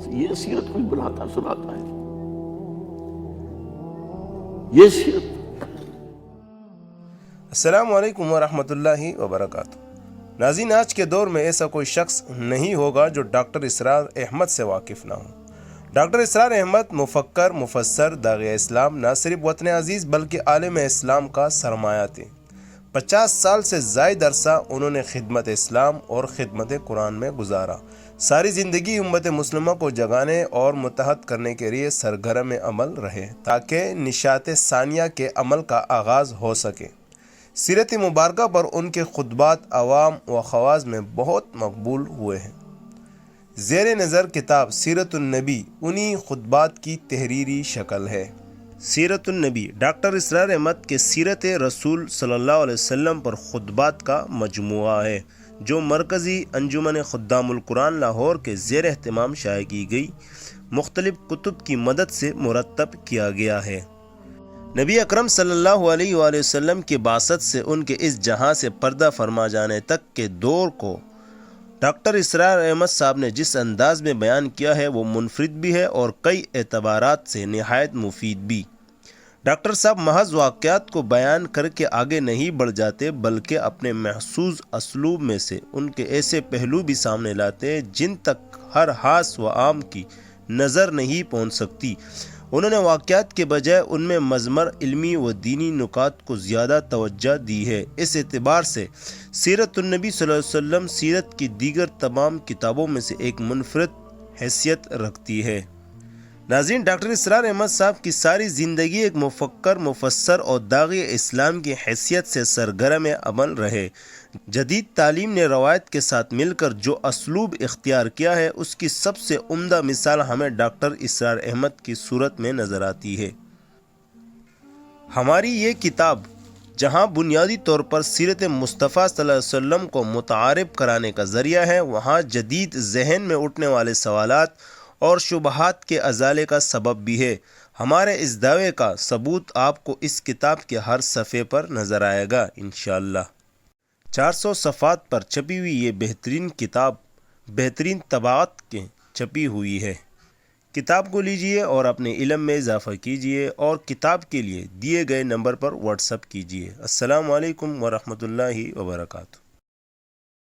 یہ سیرت کوئی بلاتا سناتا ہے؟ یہ سیرت۔ السلام علیکم ورحمۃ اللہ وبرکاتہ۔ ناظرین، آج کے دور میں ایسا کوئی شخص نہیں ہوگا جو ڈاکٹر اسرار احمد سے واقف نہ ہو۔ ڈاکٹر اسرار احمد مفکر، مفسر، داعیہ اسلام، نہ صرف وطن عزیز بلکہ عالم اسلام کا سرمایہ تھے۔ 50 سال سے زائد عرصہ انہوں نے خدمت اسلام اور خدمت قرآن میں گزارا۔ ساری زندگی امت مسلمہ کو جگانے اور متحد کرنے کے لیے سرگرم عمل رہے تاکہ نشاط ثانیہ کے عمل کا آغاز ہو سکے۔ سیرت مبارکہ پر ان کے خطبات عوام و خواص میں بہت مقبول ہوئے ہیں۔ زیر نظر کتاب سیرت النبی انہی خطبات کی تحریری شکل ہے۔ سیرت النبی ڈاکٹر اسرار احمد کے سیرت رسول صلی اللہ علیہ وسلم پر خطبات کا مجموعہ ہے جو مرکزی انجمن خدام القرآن لاہور کے زیر اہتمام شائع کی گئی مختلف کتب کی مدد سے مرتب کیا گیا ہے۔ نبی اکرم صلی اللہ علیہ وآلہ وسلم کی بعثت سے ان کے اس جہاں سے پردہ فرما جانے تک کے دور کو ڈاکٹر اسرار احمد صاحب نے جس انداز میں بیان کیا ہے وہ منفرد بھی ہے اور کئی اعتبارات سے نہایت مفید بھی۔ ڈاکٹر صاحب محض واقعات کو بیان کر کے آگے نہیں بڑھ جاتے بلکہ اپنے محسوس اسلوب میں سے ان کے ایسے پہلو بھی سامنے لاتے جن تک ہر خاص و عام کی نظر نہیں پہنچ سکتی۔ انہوں نے واقعات کے بجائے ان میں مضمر علمی و دینی نکات کو زیادہ توجہ دی ہے۔ اس اعتبار سے سیرت النبی صلی اللہ علیہ وسلم سیرت کی دیگر تمام کتابوں میں سے ایک منفرد حیثیت رکھتی ہے۔ ناظرین، ڈاکٹر اسرار احمد صاحب کی ساری زندگی ایک مفکر، مفسر اور داعی اسلام کی حیثیت سے سرگرم عمل رہے۔ جدید تعلیم نے روایت کے ساتھ مل کر جو اسلوب اختیار کیا ہے اس کی سب سے عمدہ مثال ہمیں ڈاکٹر اسرار احمد کی صورت میں نظر آتی ہے۔ ہماری یہ کتاب جہاں بنیادی طور پر سیرت مصطفیٰ صلی اللہ علیہ وسلم کو متعارف کرانے کا ذریعہ ہے، وہاں جدید ذہن میں اٹھنے والے سوالات اور شبہات کے ازالے کا سبب بھی ہے۔ ہمارے اس دعوے کا ثبوت آپ کو اس کتاب کے ہر صفحے پر نظر آئے گا انشاءاللہ۔ 400 صفحات پر چھپی ہوئی یہ بہترین کتاب بہترین طباعت کے چھپی ہوئی ہے۔ کتاب کو لیجئے اور اپنے علم میں اضافہ کیجئے اور کتاب کے لیے دیے گئے نمبر پر واٹس اپ کیجئے۔ السلام علیکم ورحمۃ اللہ وبرکاتہ۔